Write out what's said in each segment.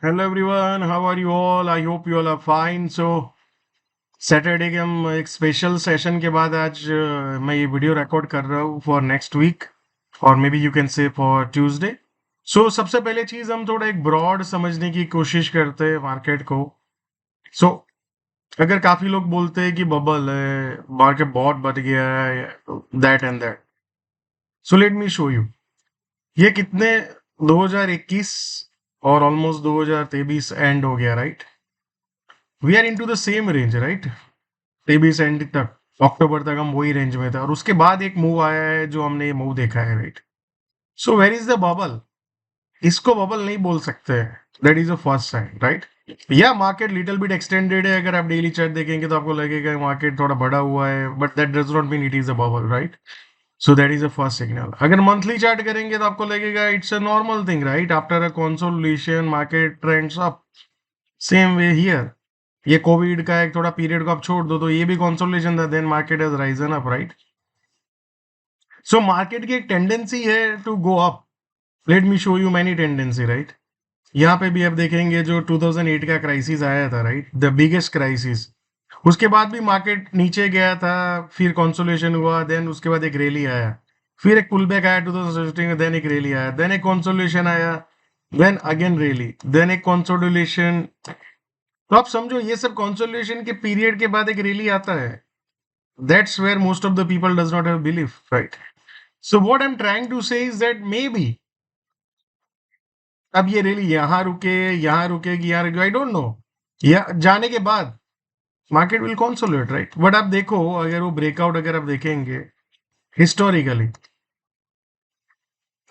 Hello everyone, how are you all? I hope you all are fine. So Saturday के हम एक special session के बाद आज मैं ये वीडियो रिकॉर्ड कर रहा हूँ फॉर नेक्स्ट वीक, और maybe you can say for Tuesday. So सबसे पहले चीज हम थोड़ा एक ब्रॉड समझने की कोशिश करते हैं मार्केट को। सो अगर काफी लोग बोलते हैं कि बबल है, मार्केट बहुत बढ़ गया है, that and that, so let me show you ये कितने 2021 और ऑलमोस्ट 2023 एंड हो गया, right? We are into the same range, right? 23 end तक, अक्टूबर तक हम वही रेंज में थे, और उसके बाद एक मूव आया है जो हमने ये मूव देखा है, right? So where is the bubble? इसको बबल नहीं बोल सकते, that is a first sign, right? या मार्केट लिटिल बिट एक्सटेंडेड है, अगर आप डेली चार्ट देखेंगे तो आपको लगेगा मार्केट थोड़ा बड़ा हुआ है, but that does not mean it is a bubble, right? So that is a first signal. अगर मंथली चार्ट करेंगे तो आपको लगेगा it's a normal thing, right? After a consolidation market trends up, same way here. ये Covid का एक थोड़ा period को आप छोड़ दो तो ये भी कंसोलिडेशन था, then market has risen up, right? So market की एक टेंडेंसी है to go up. Let me show you many tendency, right? यहाँ पे भी आप देखेंगे जो 2008 का क्राइसिस आया था, राइट, द बिगेस्ट क्राइसिस, उसके बाद भी मार्केट नीचे गया था, फिर कंसोलिडेशन हुआ, देन उसके बाद एक रैली आया, फिर एक पुल बैक आया 2016 में, देन एक रैली आया, देन एक कंसोलिडेशन आया, देन अगेन रैली, देन एक कंसोलिडेशन। तो आप समझो ये सब कंसोलिडेशन के पीरियड के बाद एक रैली आता है। That's where most of the people does not have belief, right? So what I'm trying to say is that maybe अब ये रैली यहाँ रुकेगी, यहाँ रुकेगी, आई डोंट नो। या जाने के बाद market will consolidate, right? But आप देखो, अगर वो ब्रेकआउट अगर आप देखेंगे historically,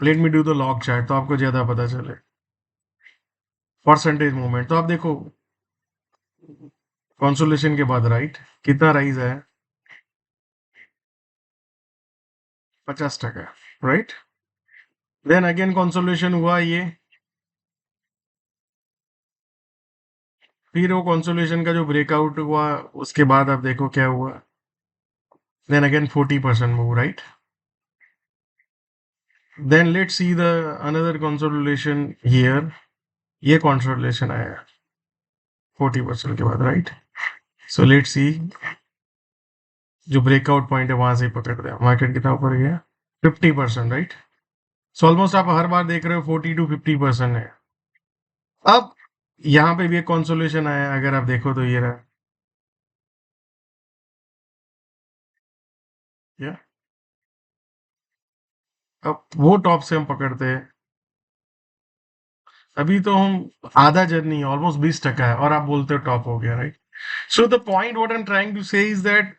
let me do the log chart तो आपको ज्यादा पता चले परसेंटेज मूवमेंट। तो आप देखो कंसोलिडेशन के बाद, राइट, कितना राइज है? 50%, राइट? देन अगेन कंसोलिडेशन हुआ ये, फिर वो कंसोलिडेशन का जो ब्रेकआउट हुआ उसके बाद आप देखो क्या हुआ, then again 40% move, right? Then let's see the another consolidation here. ये consolidation आया 40% के बाद, right? So let's see, जो ब्रेकआउट पॉइंट है वहां से ही पकड़ दिया, मार्केट कितना ऊपर गया? 50%, राइट? सो ऑलमोस्ट आप हर बार देख रहे हो 40 to 50% है। अब यहाँ पे भी एक कंसोलिडेशन आया, अगर आप देखो तो ये रहा, या अब वो टॉप से हम पकड़ते हैं। अभी तो हम आधा जर्नी ऑलमोस्ट 20% है, और आप बोलते हो टॉप हो गया, right? So the point what I'm trying to say is that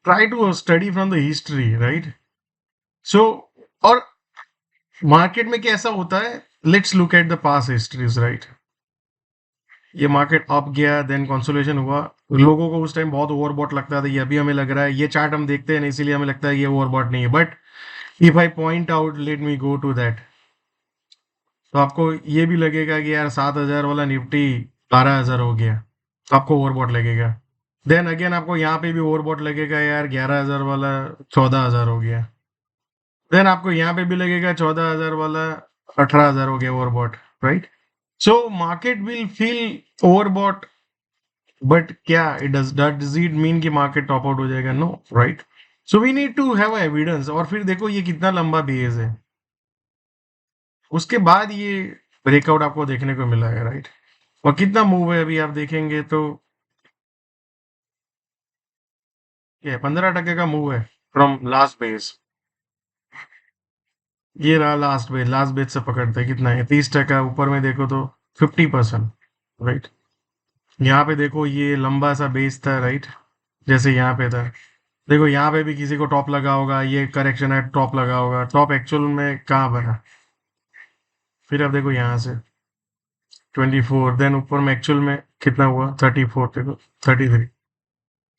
try to study from the history, right? So और मार्केट में कैसा होता है, let's look at the past histories, right? ये मार्केट अप गया, देन कंसोलिडेशन हुआ, लोगों को उस टाइम बहुत ओवरबॉट लगता था, ये अभी हमें लग रहा है, ये चार्ट हम देखते हैं ना इसीलिए हमें लगता है ये ओवरबॉट नहीं है, but if I point out, let me go to that, तो आपको ये भी लगेगा कि यार 7,000 वाला निफ्टी 12,000 हो गया, तो आपको ओवरबॉट लगेगा। देन अगेन आपको यहाँ पे भी ओवरबॉट लगेगा, यार 11,000 वाला 14,000 हो गया। देन आपको यहाँ पे भी लगेगा 14,000 वाला 18,000 हो गया overbought, right? So market will feel overbought, but क्या इट डज इट मीन कि मार्केट टॉप आउट हो जाएगा? No, right? So we need to have evidence, और फिर देखो ये कितना लंबा बेस है, उसके बाद ये ब्रेकआउट आपको देखने को मिला है, राइट? और कितना मूव है अभी आप देखेंगे तो ये 15% का मूव है फ्रॉम लास्ट बेस। ये रहा लास्ट बेस से पकड़ते हैं कितना है, 30%। ऊपर में देखो तो 50%, राइट? यहाँ पे देखो ये लंबा सा बेस था, राइट, जैसे यहाँ पे था, देखो यहाँ पे भी किसी को टॉप लगा होगा, ये करेक्शन है, टॉप लगा होगा, टॉप एक्चुअल में कहाँ बना? फिर अब देखो यहाँ से 24, देन ऊपर में एक्चुअल में कितना हुआ? 34, देखो 33।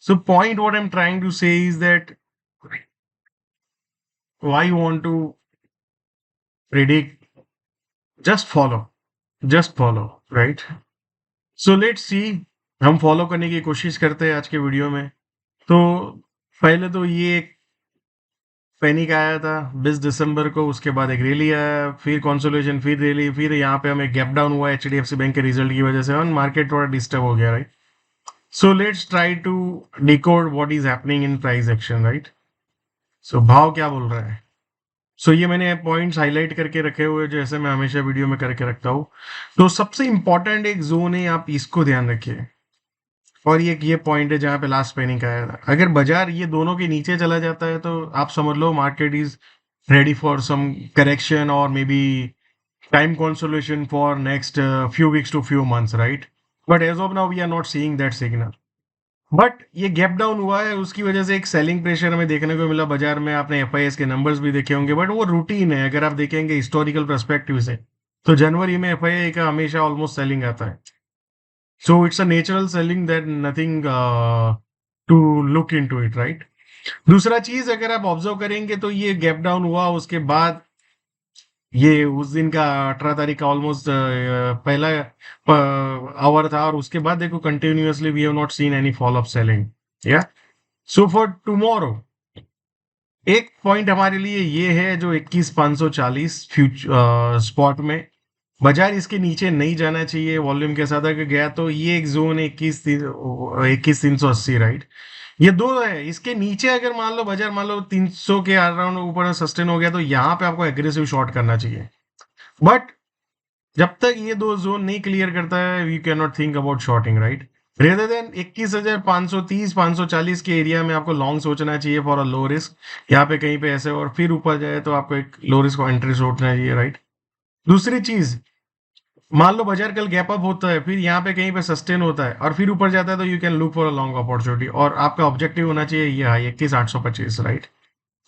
So point what I am trying to say is that why you want to predict, just follow, just follow, right? So let's see, हम फॉलो करने की कोशिश करते हैं आज के वीडियो में। तो पहले तो ये पैनिक आया था 20 दिसंबर को, उसके बाद एक रैली आया, फिर कंसोलिडेशन, फिर रैली, फिर यहाँ पे हमें गैप डाउन हुआ एचडीएफसी बैंक के रिजल्ट की वजह से और मार्केट थोड़ा डिस्टर्ब हो गया, right? So let's try to decode what is happening in price action, right? So भाव क्या बोल रहा है? सो ये मैंने पॉइंट्स हाईलाइट करके रखे हुए जैसे मैं हमेशा वीडियो में करके रखता हूँ। तो सबसे इंपॉर्टेंट एक जोन है, आप इसको ध्यान रखिए। और ये पॉइंट है जहाँ पे लास्ट पैनिक आया था। अगर बाजार ये दोनों के नीचे चला जाता है तो आप समझ लो market is ready for some correction or maybe time consolidation for next few weeks to few months, right? But as of now we are not seeing that signal. But ये गैप डाउन हुआ है, उसकी वजह से एक selling pressure हमें देखने को मिला बाजार में। आपने एफआईएस के नंबर्स भी देखे होंगे, बट वो रूटीन है। अगर आप देखेंगे हिस्टोरिकल पर्सपेक्टिव से तो जनवरी में एफआईए का हमेशा ऑलमोस्ट सेलिंग आता है। So it's a natural selling, that nothing to look into it, right? दूसरा चीज अगर आप ऑब्जर्व करेंगे तो ये गैप डाउन हुआ, उसके बाद ये उस दिन का 18 तारीख का ऑलमोस्ट पहला आवर था, और उसके बाद देखो continuously we have not seen any fall of selling. या सो फॉर टुमारो एक पॉइंट हमारे लिए ये है जो 21,540 फ्यूचर स्पॉट में बाजार इसके नीचे नहीं जाना चाहिए वॉल्यूम के साथ। अगर गया तो ये एक जोन 21,380, राइट? ये दो है, इसके नीचे अगर मान लो बाजार मान लो 300 के अराउंड ऊपर सस्टेन हो गया तो यहाँ पे आपको एग्रेसिव शॉर्ट करना चाहिए। बट जब तक ये दो जोन नहीं क्लियर करता है you can not think about shorting, right? Rather than 21,530 540 के एरिया में आपको लॉन्ग सोचना चाहिए फॉर अ लो रिस्क। यहाँ पे कहीं पे ऐसे और फिर ऊपर जाए तो आपको एक लो रिस्क एंट्री सोचना चाहिए, राइट? दूसरी चीज, मान लो बाजार कल गैप अप होता है, फिर यहाँ पे कहीं पे सस्टेन होता है और फिर ऊपर जाता है तो you can look for a long opportunity, और आपका ऑब्जेक्टिव होना चाहिए ये हाई 21,825, राइट?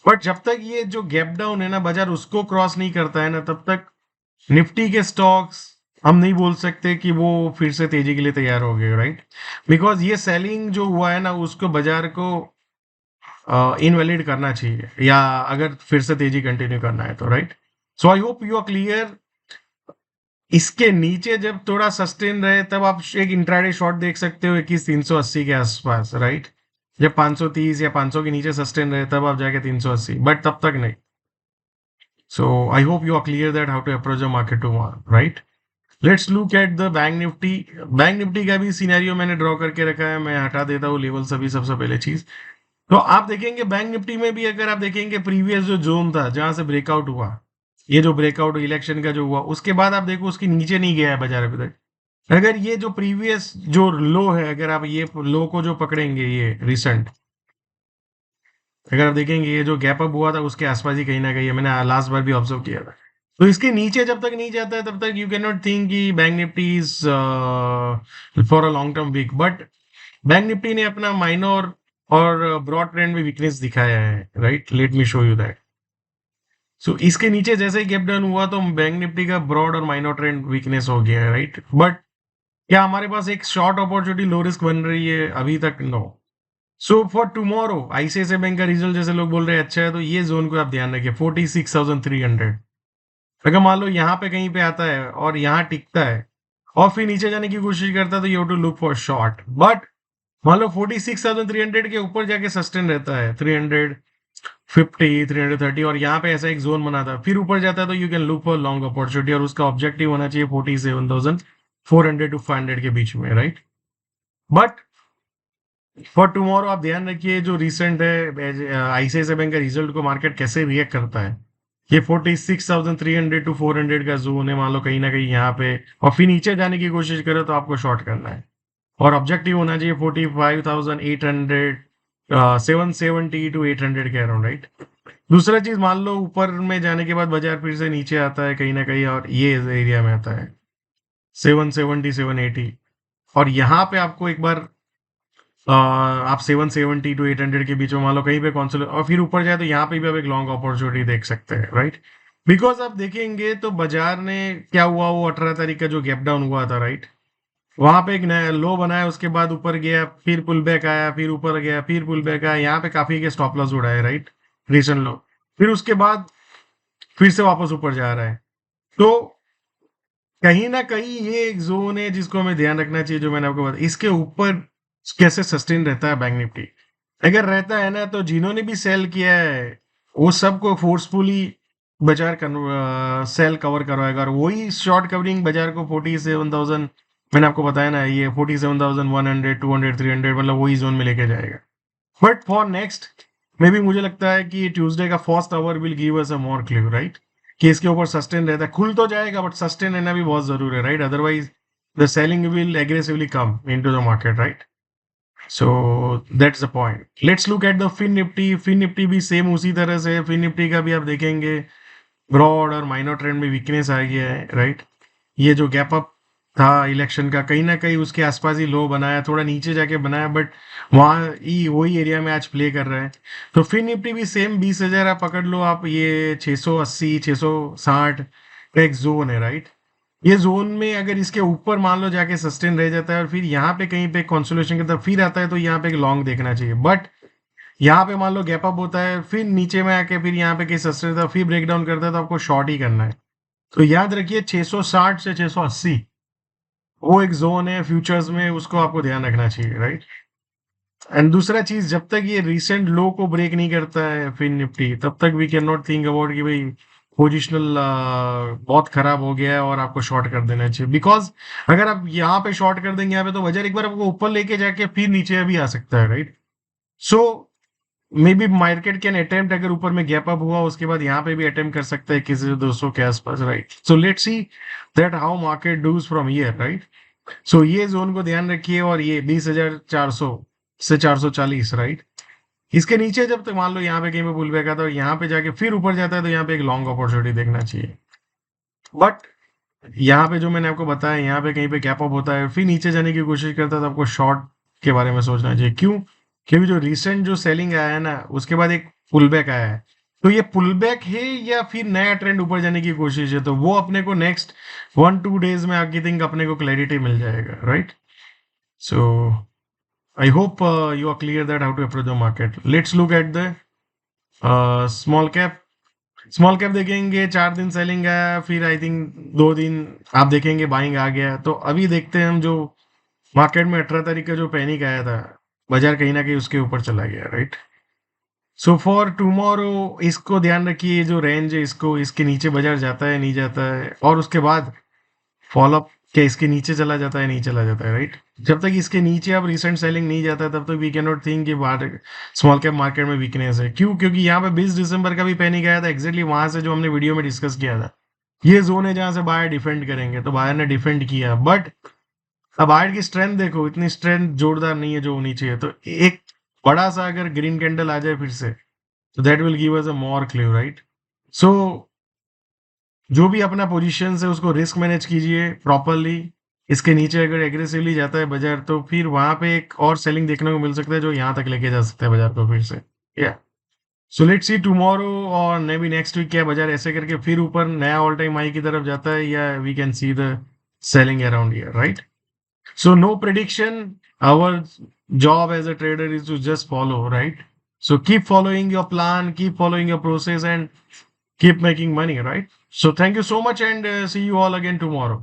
बट जब तक ये जो गैप डाउन है ना बाजार उसको क्रॉस नहीं करता है ना, तब तक निफ्टी के स्टॉक्स हम नहीं बोल सकते कि वो फिर से तेजी के लिए तैयार हो गए, राइट? बिकॉज ये सेलिंग जो हुआ है ना उसको बाजार को इनवैलिड करना चाहिए, या अगर फिर से तेजी कंटिन्यू करना है तो, right? So I hope you are clear. इसके नीचे जब थोड़ा सस्टेन रहे तब आप एक इंट्राडे शॉर्ट देख सकते हो 21,380 के आसपास, राइट? जब 530 या 500 के नीचे सस्टेन रहे तब आप जाके 380, बट तब तक नहीं। So I hope you are clear that how to approach the market tomorrow, right? Let's look at the bank Nifty. Bank Nifty का भी सिनेरियो मैंने ड्रॉ करके रखा है, मैं हटा देता हूँ लेवल सभी सबसे पहले चीज। तो आप देखेंगे बैंक निफ्टी में भी अगर आप देखेंगे प्रीवियस जो जोन था जहां से ब्रेकआउट हुआ, ये जो ब्रेकआउट इलेक्शन का जो हुआ उसके बाद आप देखो उसके नीचे नहीं गया है बाजार अभी तक। अगर ये जो प्रीवियस जो लो है, अगर आप ये लो को जो पकड़ेंगे ये रिसेंट, अगर आप देखेंगे ये जो गैप अप हुआ था उसके आसपास ही कहीं ना कहीं है, मैंने लास्ट बार भी ऑब्जर्व किया था। तो इसके नीचे जब तक नहीं जाता है तब तक यू कैन नॉट थिंक कि bank Nifty is for a long term weak. But bank Nifty ने अपना माइनर और ब्रॉड ट्रेंड में वीकनेस दिखाया है, right? Let me show you that. So इसके नीचे जैसे ही गैप डाउन हुआ तो बैंक निफ्टी का ब्रॉड और माइनर ट्रेंड वीकनेस हो गया है, राइट? बट क्या हमारे पास एक शॉर्ट अपॉर्चुनिटी लो रिस्क बन रही है? अभी तक no. So for tomorrow ICICI bank का रिजल्ट जैसे लोग बोल रहे हैं अच्छा है, तो ये जोन को आप ध्यान रखिए 46,300। अगर मान लो यहाँ पे कहीं पे आता है और यहाँ टिकता है और फिर नीचे जाने की कोशिश करता है तो you to look for short. But मान लो 46,300 के ऊपर जाके सस्टेन रहता है 350 330 और यहाँ पे ऐसा एक जोन बना था फिर ऊपर जाता है तो you can look for long opportunity, और उसका ऑब्जेक्टिव होना चाहिए 47,400 टू 500 के बीच में, राइट? बट फॉर टुमारो आप ध्यान रखिए जो रिसेंट है आईसीआईसीआई बैंक का रिजल्ट को मार्केट कैसे रिएक्ट करता है। ये 46,300 टू 400 का जोन है, मान लो कहीं ना कहीं यहाँ पे और फिर नीचे जाने की कोशिश करे तो आपको शॉर्ट करना है, और ऑब्जेक्टिव होना चाहिए 45,800 770 टू 800 के अराउंड, राइट? दूसरा चीज मान लो ऊपर में जाने के बाद बाजार फिर से नीचे आता है कहीं ना कहीं और ये एरिया में आता है 770 780, और यहाँ पे आपको एक बार आप 770 टू 800 के बीच में मान लो कहीं पे कौन और फिर ऊपर जाए तो यहाँ पे भी आप एक लॉन्ग अपॉर्चुनिटी देख सकते हैं, राइट? बिकॉज आप देखेंगे तो बाजार ने क्या हुआ, वो 18 तारीख का जो गैप डाउन हुआ था, राइट? वहां पे एक नया लो बनाया, उसके बाद ऊपर गया, फिर पुल बैक आया, फिर ऊपर गया, फिर पुल बैक आया, यहाँ पे काफी के स्टॉप लॉस उड़ाए, राइट? रिसेंट लो, फिर उसके बाद फिर से वापस ऊपर जा रहा है। तो कहीं ना कहीं ये एक जोन है जिसको हमें ध्यान रखना चाहिए, जो मैंने आपको बताया इसके ऊपर कैसे सस्टेन रहता है बैंक निफ्टी। अगर रहता है ना तो जिन्होंने भी सेल किया है वो सबको फोर्सफुली बाजार सेल कवर करवाएगा और वही शॉर्ट कवरिंग बाजार को 47,000, मैंने आपको बताया ना, ये 47,100, 200, 300, मतलब वही जोन में लेके जाएगा. But for next may be मुझे लगता है कि ट्यूसडे का first hour will give us a more clue, right, कि इसके ऊपर सस्टेन रहता है. खुल तो जाएगा बट सस्टेन रहना भी बहुत जरूरी है, right, otherwise the selling will aggressively come into the market, right. So that's the point. Let's look at the Fin Nifty. Fin Nifty भी सेम उसी तरह से. Fin Nifty का भी आप देखेंगे ब्रॉड और माइनर ट्रेंड में वीकनेस आ गया है, राइट. ये जो गैप अप था इलेक्शन का, कहीं ना कहीं उसके आसपास ही लो बनाया, थोड़ा नीचे जाके बनाया, बट वहाँ ही वही एरिया में आज प्ले कर रहे हैं. तो फिन निफ्टी भी सेम 20,000 आप पकड़ लो, आप ये 680 660 का एक जोन है, राइट. ये जोन में अगर इसके ऊपर मान लो जाके सस्टेन रह जाता है और फिर यहाँ पे कहीं पे कंसोलिडेशन की तरफ फिर आता है, तो यहाँ पे एक लॉन्ग देखना चाहिए. बट यहाँ पे मान लो गैप अप होता है, फिर नीचे में आके फिर यहाँ पे कहीं सस्टेन रहता है, फिर ब्रेक डाउन करता है, तो आपको शॉर्ट ही करना है. तो याद रखिए 660 से 680 वो एक जोन है फ्यूचर्स में, उसको आपको ध्यान रखना चाहिए, राइट. एंड दूसरा चीज, जब तक ये रिसेंट लो को ब्रेक नहीं करता है फिन निफ्टी, तब तक we can not think about कि भाई पोजिशनल बहुत खराब हो गया है और आपको शॉर्ट कर देना चाहिए. बिकॉज अगर आप यहाँ पे शॉर्ट कर देंगे यहाँ पे, तो बाजार एक बार आपको ऊपर लेके जाके फिर नीचे भी आ सकता है, right. So may be market can attempt, अगर ऊपर में गैप अप हुआ उसके बाद यहाँ पे भी अटेम्प्ट कर सकता है किसी से 200 के आसपास, right. So let's see that how market does from here, right. So ये जोन को ध्यान रखिए, और ये 20,400 से 440, राइट. इसके नीचे जब तक मान लो यहाँ पे कहीं पे पुल बैक आता है और यहाँ पे जाके फिर ऊपर जाता है, तो यहाँ पे एक लॉन्ग अपॉर्चुनिटी देखना चाहिए. बट यहाँ पे जो मैंने आपको बताया, यहाँ पे कहीं पे गैप अप होता है फिर नीचे जाने की कोशिश करता है, तो आपको शॉर्ट के बारे में सोचना चाहिए. क्यों? क्योंकि जो रिसेंट जो सेलिंग आया है ना, उसके बाद एक पुल बैक आया है. तो ये पुल बैक है या फिर नया ट्रेंड ऊपर जाने की कोशिश है, तो वो अपने को नेक्स्ट 1-2 डेज में आगे थिंक अपने को क्लैरिटी मिल जाएगा, right. So I hope you are clear that how to approach the market. Let's look at the small cap. Small cap देखेंगे, 4 दिन सेलिंग आया, फिर आई थिंक 2 दिन आप देखेंगे बाइंग आ गया. तो अभी देखते हैं हम, जो मार्केट में 18 तारीख का जो पैनिक आया था, बाजार कहीं ना कहीं उसके ऊपर चला गया, राइट. सो फॉर टुमारो इसको ध्यान रखिए, जो रेंज है इसको, इसके नीचे बाजार जाता है नहीं जाता है, और उसके बाद फॉलोअप क्या इसके नीचे चला जाता है नहीं चला जाता है, राइट. जब तक इसके नीचे अब रिसेंट सेलिंग नहीं जाता है, तब तक वी कैन नॉट थिंक कि स्मॉल कैप मार्केट में वीकनेस है. क्यों? क्योंकि यहाँ पे 20 दिसंबर का भी पैनिक आया था, एक्जैक्टली वहां से जो हमने वीडियो में डिस्कस किया था. ये जोन है जहां से बायर डिफेंड करेंगे, तो बायर ने डिफेंड किया. बट अब बायर की स्ट्रेंथ देखो, इतनी स्ट्रेंथ जोरदार नहीं है जो होनी चाहिए. तो एक बड़ा सा अगर ग्रीन कैंडल आ जाए फिर से, तो that will give us a more clue, right. So जो भी अपना पोजीशन है उसको रिस्क मैनेज कीजिए प्रॉपरली. इसके नीचे अगर एग्रेसिवली जाता है बाजार, तो फिर वहां पे एक और सेलिंग देखने को मिल सकता है, जो यहाँ तक लेके जा सकता है बाजार को फिर से. या सो लेट्स सी टुमारो और मे बी नेक्स्ट वीक क्या बाजार ऐसे करके फिर ऊपर नया ऑल टाइम हाई की तरफ जाता है, या we can see the selling around here, right. So no prediction. Our job as a trader is to just follow, right. So keep following your plan, keep following your process, and keep making money, right. So thank you so much, and see you all again tomorrow.